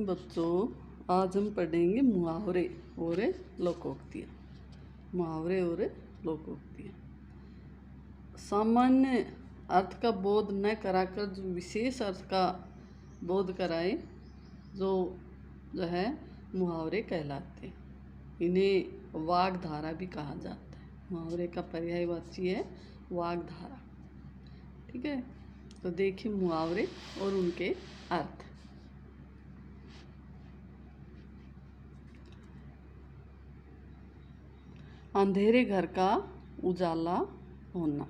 बच्चों, आज हम पढ़ेंगे मुहावरे और लोकोक्तियाँ। मुहावरे और लोकोक्तियाँ सामान्य अर्थ का बोध न कराकर जो विशेष अर्थ का बोध कराए, जो है मुहावरे कहलाते हैं। इन्हें वाग्धारा भी कहा जाता है। मुहावरे का पर्यायवाची है वाग्धारा। ठीक है, तो देखिए मुहावरे और उनके अर्थ। अंधेरे घर का उजाला होना।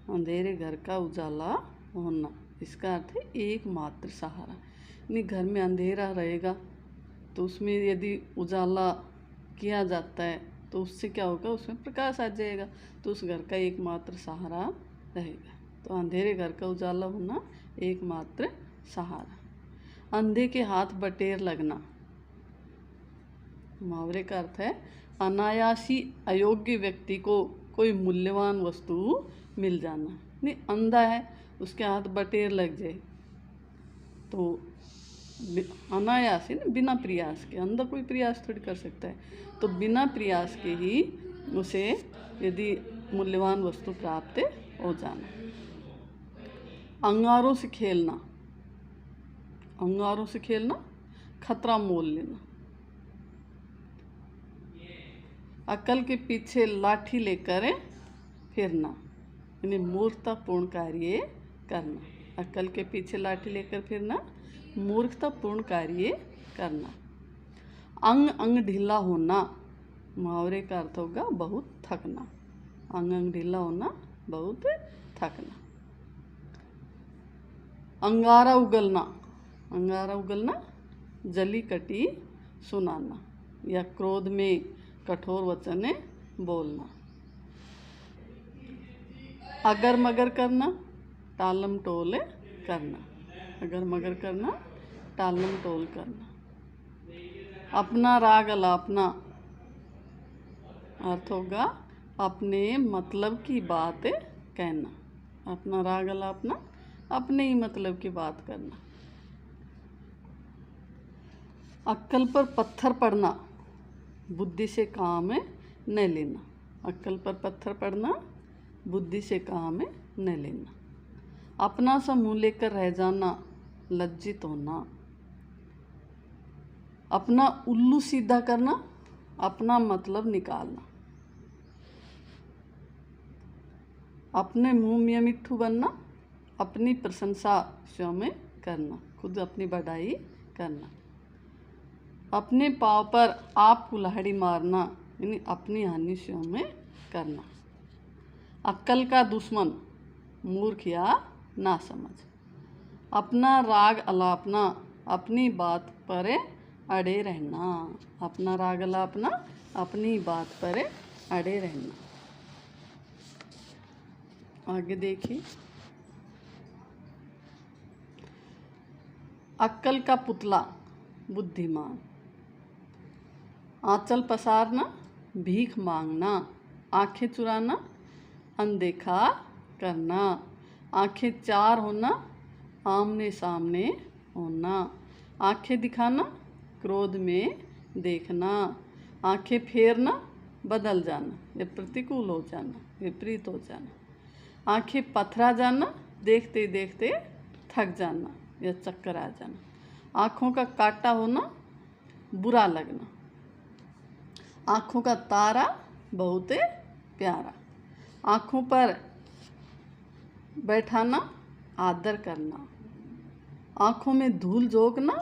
अंधेरे घर का उजाला होना, इसका अर्थ है एकमात्र सहारा। यानी घर में अंधेरा रहेगा तो उसमें यदि उजाला किया जाता है तो उससे क्या होगा, उसमें प्रकाश आ जाएगा, तो उस घर का एकमात्र सहारा रहेगा। तो अंधेरे घर का उजाला होना एकमात्र सहारा। अंधे के हाथ बटेर लगना। मुहावरे का अर्थ है अनायासी अयोग्य व्यक्ति को कोई मूल्यवान वस्तु मिल जाना। नहीं, अंधा है, उसके हाथ बटेर लग जाए तो अनायासी, बिना प्रयास के, अंधा कोई प्रयास थोड़ी कर सकता है, तो बिना प्रयास के ही उसे यदि मूल्यवान वस्तु प्राप्त हो जाना। अंगारों से खेलना। अंगारों से खेलना, खतरा मोल लेना। अकल के पीछे लाठी लेकर फिरना, यानी मूर्खतापूर्ण कार्य करना। अकल के पीछे लाठी लेकर फिरना, मूर्खतापूर्ण कार्य करना। अंग अंग ढीला होना। मुहावरे का अर्थ होगा बहुत थकना। अंग अंग ढीला होना, बहुत थकना। अंगारा उगलना। अंगारा उगलना, जली कटी सुनाना या क्रोध में कठोर वचन बोलना। अगर मगर करना, टालम टोल करना। अगर मगर करना, टालम टोल करना। अपना राग अलापना, अर्थ होगा अपने मतलब की बात कहना। अपना राग अलापना, अपने ही मतलब की बात करना। अक्कल पर पत्थर पड़ना, बुद्धि से काम न लेना। अक्कल पर पत्थर पड़ना, बुद्धि से काम न लेना। अपना सा मुँह लेकर रह जाना, लज्जित होना। अपना उल्लू सीधा करना, अपना मतलब निकालना। अपने मुँह में मिट्ठू बनना, अपनी प्रशंसा स्वयं करना, खुद अपनी बढ़ाई करना। अपने पाँव पर आप कुल्हाड़ी मारना, यानी अपनी हानि स्वयं करना। अक्ल का दुश्मन, मूर्ख या नासमझ। अपना राग अलापना, अपनी बात पर अड़े रहना। अपना राग अलापना, अपनी बात पर अड़े रहना। आगे देखिए। अक्ल का पुतला, बुद्धिमान। आंचल पसारना, भीख मांगना। आंखें चुराना, अनदेखा करना। आंखें चार होना, आमने सामने होना। आंखें दिखाना, क्रोध में देखना। आंखें फेरना, बदल जाना या प्रतिकूल हो जाना, विपरीत हो जाना। आंखें पथरा जाना, देखते देखते थक जाना या चक्कर आ जाना। आँखों का काटा होना, बुरा लगना। आँखों का तारा, बहुत प्यारा। आँखों पर बैठाना, आदर करना। आँखों में धूल झोंकना,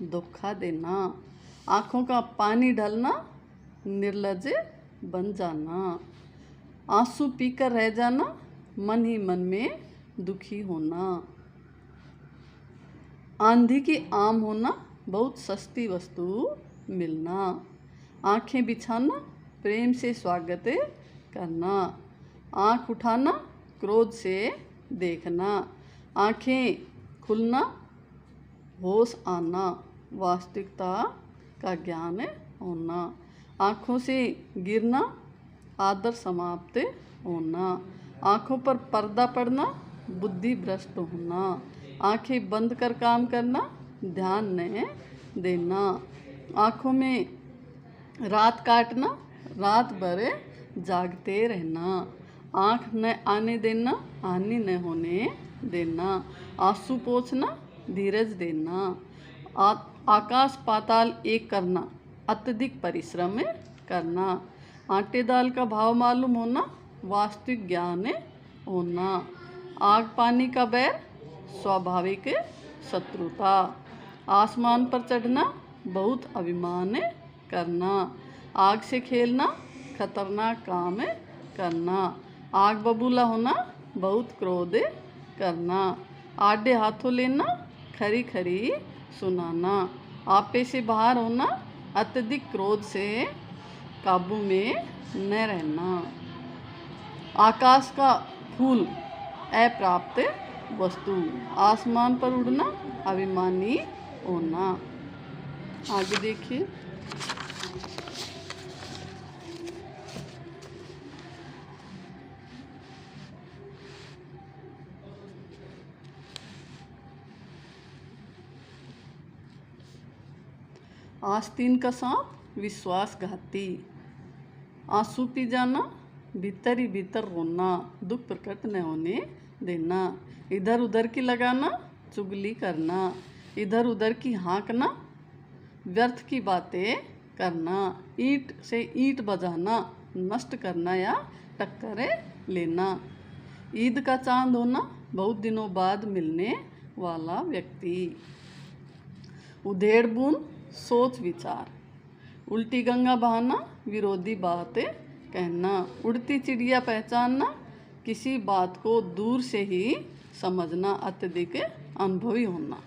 धोखा देना। आँखों का पानी ढलना, निर्लज बन जाना। आंसू पीकर रह जाना, मन ही मन में दुखी होना। आंधी की आम होना, बहुत सस्ती वस्तु मिलना। आंखें बिछाना, प्रेम से स्वागत करना। आँख उठाना, क्रोध से देखना। आँखें खुलना, होश आना, वास्तविकता का ज्ञान होना। आँखों से गिरना, आदर समाप्त होना। आँखों पर पर्दा पड़ना, बुद्धि भ्रष्ट होना। आँखें बंद कर काम करना, ध्यान न देना। आँखों में रात काटना, रात भर जागते रहना। आँख न आने देना, हानि न होने देना। आंसू पोंछना, धीरज देना। आकाश पाताल एक करना, अत्यधिक परिश्रम करना। आटे दाल का भाव मालूम होना, वास्तविक ज्ञान होना। आग पानी का बैर, स्वाभाविक शत्रुता। आसमान पर चढ़ना, बहुत अभिमान करना। आग से खेलना, खतरनाक काम करना। आग बबूला होना, बहुत क्रोध करना। आडे हाथों लेना, खरी खरी सुनाना। आपे से बाहर होना, अत्यधिक क्रोध से काबू में न रहना। आकाश का फूल, अप्राप्त वस्तु। आसमान पर उड़ना, अभिमानी होना। आगे देखिए। आस्तीन का सांप, विश्वासघाती। आंसू पी जाना, भीतर ही भीतर रोना, दुख प्रकट न होने देना। इधर उधर की लगाना, चुगली करना। इधर उधर की हाँकना, व्यर्थ की बातें करना। ईंट से ईंट बजाना, नष्ट करना या टक्कर लेना। ईद का चांद होना, बहुत दिनों बाद मिलने वाला व्यक्ति। उधेड़ बूंद, सोच विचार। उल्टी गंगा बहाना, विरोधी बातें कहना। उड़ती चिड़िया पहचानना, किसी बात को दूर से ही समझना, अत्यधिक अनुभवी होना।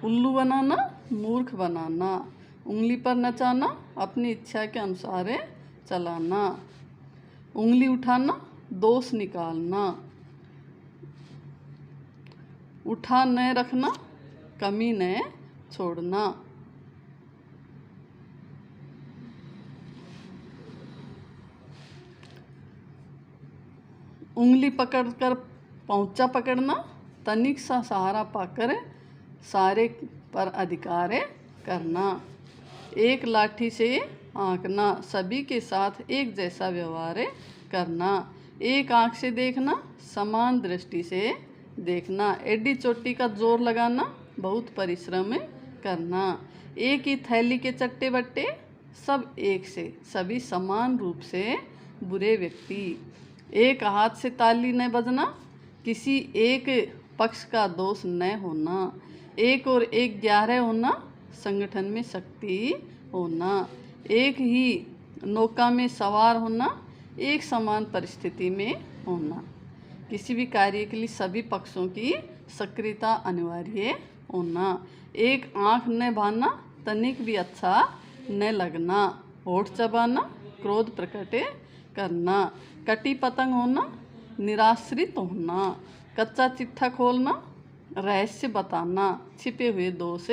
उल्लू बनाना, मूर्ख बनाना। उंगली पर नचाना, अपनी इच्छा के अनुसार चलाना। उंगली उठाना, दोष निकालना। उठा न रखना, कमी न छोड़ना। उंगली पकड़कर पहुंचा पकड़ना, तनिक सा सहारा पाकर सारे पर अधिकार करना। एक लाठी से आंकना, सभी के साथ एक जैसा व्यवहार करना। एक आंख से देखना, समान दृष्टि से देखना। एडी चोटी का जोर लगाना, बहुत परिश्रम करना। एक ही थैली के चट्टे बट्टे, सब एक से, सभी समान रूप से बुरे व्यक्ति। एक हाथ से ताली न बजना, किसी एक पक्ष का दोष न होना। एक और एक 11 होना, संगठन में शक्ति होना। एक ही नौका में सवार होना, एक समान परिस्थिति में होना। किसी भी कार्य के लिए सभी पक्षों की सक्रियता अनिवार्य होना। एक आँख न भाना, तनिक भी अच्छा न लगना। होठ चबाना, क्रोध प्रकट करना। कटी पतंग होना, निराश्रित होना। कच्चा चिट्ठा खोलना, रहस्य बताना, छिपे हुए दोष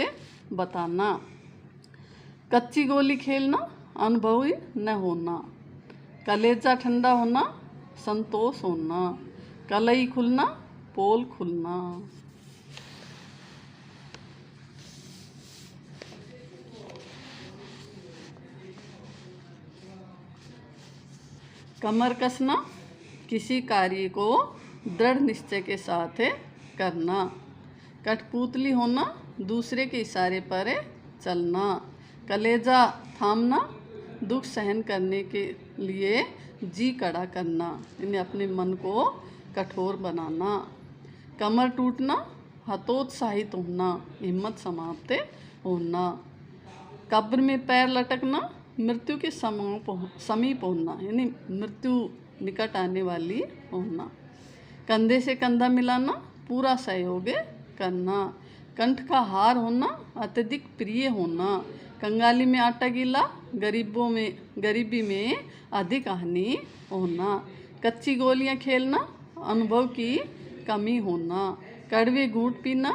बताना। कच्ची गोली खेलना, अनुभवी न होना। कलेजा ठंडा होना, संतोष होना। कलई खुलना, पोल खुलना। कमर कसना, किसी कार्य को दृढ़ निश्चय के साथ करना। कठपुतली होना, दूसरे के इशारे पर चलना। कलेजा थामना, दुख सहन करने के लिए जी कड़ा करना, इन्हें अपने मन को कठोर बनाना। कमर टूटना, हतोत्साहित होना, हिम्मत समाप्त होना। कब्र में पैर लटकना, मृत्यु के समीप होना, यानी मृत्यु निकट आने वाली होना। कंधे से कंधा मिलाना, पूरा सहयोग करना। कंठ का हार होना, अत्यधिक प्रिय होना। कंगाली में आटा गीला, गरीबी में अधिक हानि होना। कच्ची गोलियां खेलना, अनुभव की कमी होना। कड़वे घूंट पीना,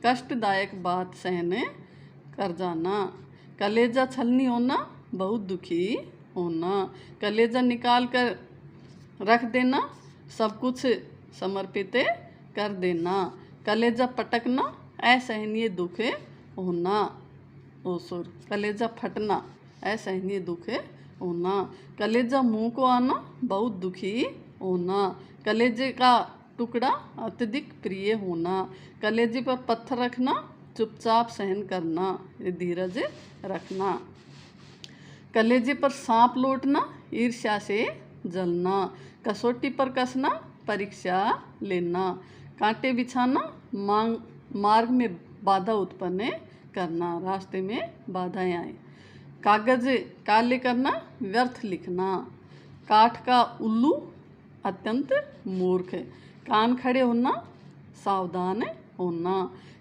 कष्टदायक बात सहन कर जाना। कलेजा छलनी होना, बहुत दुखी होना। कलेजा निकाल कर रख देना, सब कुछ समर्पित कर देना। कलेजा पटकना, असहनीय दुख होना। कलेजा फटना, असहनीय दुख होना। कलेजा मुंह को आना, बहुत दुखी होना। कलेजे का टुकड़ा अत्यधिक प्रिय होना। कलेजे पर पत्थर रखना, चुपचाप सहन करना, धीरज रखना। कलेजे पर सांप लौटना, ईर्ष्या से जलना। कसौटी पर कसना, परीक्षा लेना। कांटे बिछाना, मार्ग में बाधा उत्पन्न करना, रास्ते में बाधाएं आए। कागज काले करना, व्यर्थ लिखना। काठ का उल्लू, अत्यंत मूर्ख। कान खड़े होना, सावधान होना।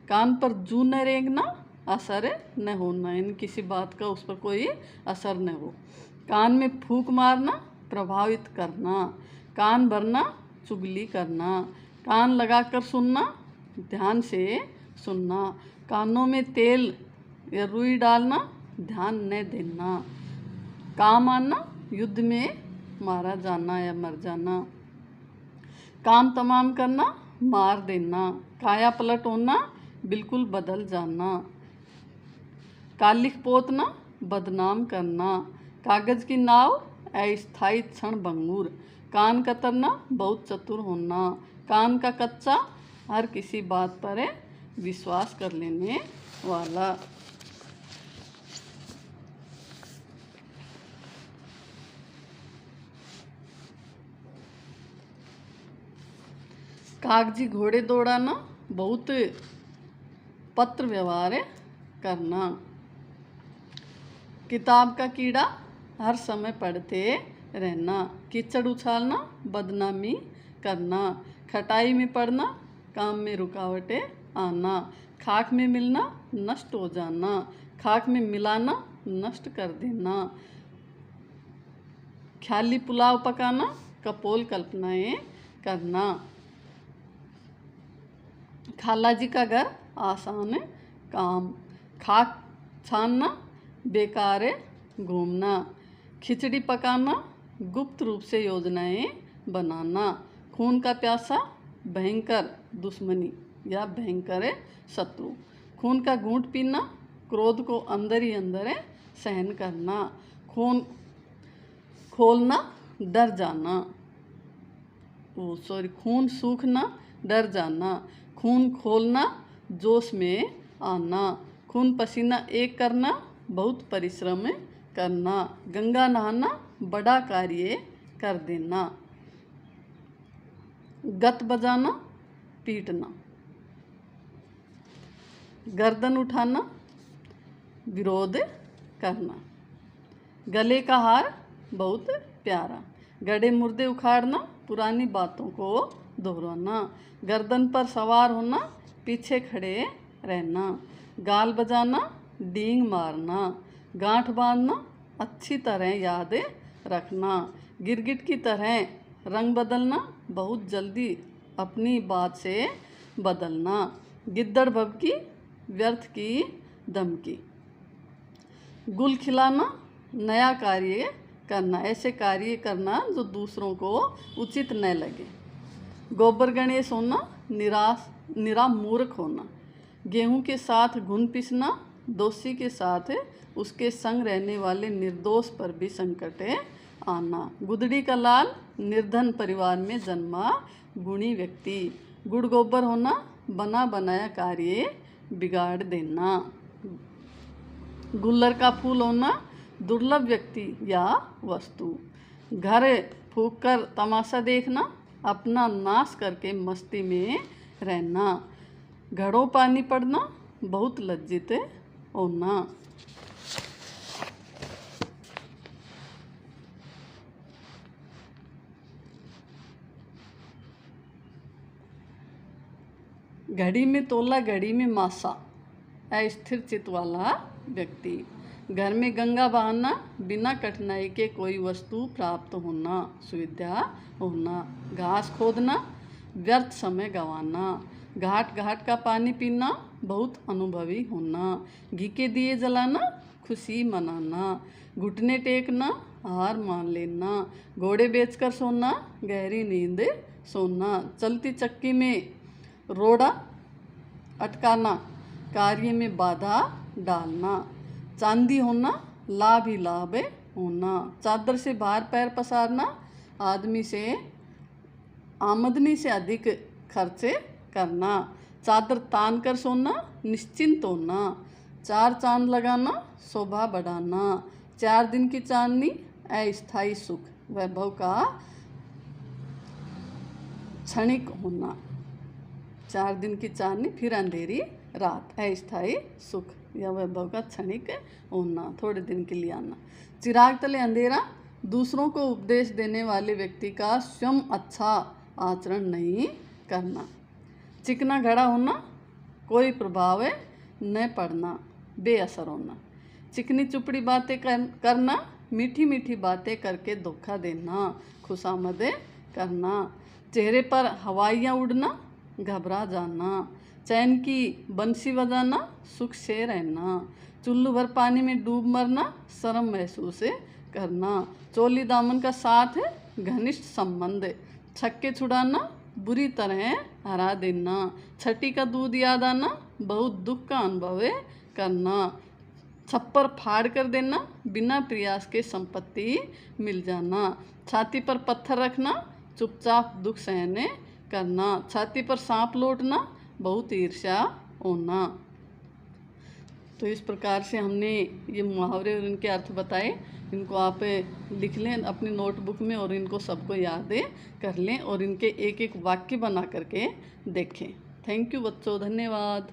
कान पर जू न रेंगना, असर न होना, इन किसी बात का उस पर कोई असर न हो। कान में फूंक मारना, प्रभावित करना। कान भरना, चुगली करना। कान लगाकर सुनना, ध्यान से सुनना। कानों में तेल या रुई डालना, ध्यान न देना। काम आना, युद्ध में मारा जाना या मर जाना। काम तमाम करना, मार देना। काया पलट होना, बिल्कुल बदल जाना। कालिख पोतना, बदनाम करना। कागज की नाव, अस्थायी क्षण भंगुर। कान कतरना, बहुत चतुर होना। कान का कच्चा, हर किसी बात पर विश्वास कर लेने वाला। कागजी घोड़े दौड़ाना, बहुत पत्र व्यवहार करना। किताब का कीड़ा, हर समय पढ़ते रहना। कीचड़ उछालना, बदनामी करना। खटाई में पड़ना, काम में रुकावटें आना। खाक में मिलना, नष्ट हो जाना। खाक में मिलाना, नष्ट कर देना। ख्याली पुलाव पकाना, कपोल कल्पनाएं करना। खाला जी का घर, आसान काम। खाक छानना, बेकार घूमना। खिचड़ी पकाना, गुप्त रूप से योजनाएं बनाना। खून का प्यासा, भयंकर दुश्मनी या भयंकर शत्रु। खून का घूंट पीना, क्रोध को अंदर ही अंदर सहन करना। खून खोलना, डर जाना। खून सूखना, डर जाना। खून खोलना, जोश में आना। खून पसीना एक करना, बहुत परिश्रम करना। गंगा नहाना, बड़ा कार्य कर देना। गत बजाना, पीटना। गर्दन उठाना, विरोध करना। गले का हार, बहुत प्यारा। गड़े मुर्दे उखाड़ना, पुरानी बातों को दोहराना। गर्दन पर सवार होना, पीछे खड़े रहना। गाल बजाना, डींग मारना। गांठ बांधना, अच्छी तरह याद रखना। गिरगिट की तरह रंग बदलना, बहुत जल्दी अपनी बात से बदलना। गिद्दड़ भभकी, व्यर्थ की धमकी। गुल खिलाना, नया कार्य करना, ऐसे कार्य करना जो दूसरों को उचित न लगे। गोबर गणेश होना, निरा मूर्ख होना। गेहूं के साथ घुन पिसना, दोषी के साथ उसके संग रहने वाले निर्दोष पर भी संकट आना। गुदड़ी का लाल, निर्धन परिवार में जन्मा गुणी व्यक्ति। गुड़ गोबर होना, बना बनाया कार्य बिगाड़ देना। गुल्लर का फूल होना, दुर्लभ व्यक्ति या वस्तु। घर फूंक कर तमाशा देखना, अपना नाश करके मस्ती में रहना। घड़ों पानी पड़ना, बहुत लज्जित होना। घड़ी में तोला, घड़ी में मासा, अस्थिर चित्त वाला व्यक्ति। घर में गंगा बहाना, बिना कठिनाई के कोई वस्तु प्राप्त होना, सुविधा होना। घास खोदना, व्यर्थ समय गंवाना। घाट घाट का पानी पीना, बहुत अनुभवी होना। घी के दिए जलाना, खुशी मनाना। घुटने टेकना, हार मान लेना। घोड़े बेचकर सोना, गहरी नींद सोना। चलती चक्की में रोड़ा, अटकाना, कार्य में बाधा डालना। चांदी होना, लाभ ही लाभ होना। चादर से बाहर पैर पसारना, आदमी से आमदनी से अधिक खर्चे करना। चादर तान कर सोना, निश्चिंत होना। चार चांद लगाना, शोभा बढ़ाना। 4 दिन की चांदनी, अस्थायी सुख, वैभव का क्षणिक होना। 4 दिन की चांदनी, फिर अंधेरी रात, अस्थायी सुख या वैभव का क्षणिक होना, थोड़े दिन के लिए आना। चिराग तले अंधेरा, दूसरों को उपदेश देने वाले व्यक्ति का स्वयं अच्छा आचरण नहीं करना। चिकना घड़ा होना, कोई प्रभाव न पड़ना, बेअसर होना। चिकनी चुपड़ी बातें करना, मीठी मीठी बातें करके धोखा देना, खुशामद करना। चेहरे पर हवाइयाँ उड़ना, घबरा जाना। चैन की बंसी बजाना, सुख से रहना। चुल्लू भर पानी में डूब मरना, शर्म महसूस करना। चोली दामन का साथ है, घनिष्ठ संबंध। छक्के छुड़ाना, बुरी तरह हरा देना। छठी का दूध याद आना, बहुत दुख का अनुभव करना। छप्पर फाड़ कर देना, बिना प्रयास के संपत्ति मिल जाना। छाती पर पत्थर रखना, चुपचाप दुख सहने करना। छाती पर सांप लौटना, बहुत ईर्ष्या होना। तो इस प्रकार से हमने ये मुहावरे और इनके अर्थ बताए। इनको आप लिख लें अपनी नोटबुक में और इनको सबको याद कर लें और इनके एक एक वाक्य बना करके देखें। थैंक यू बच्चों, धन्यवाद।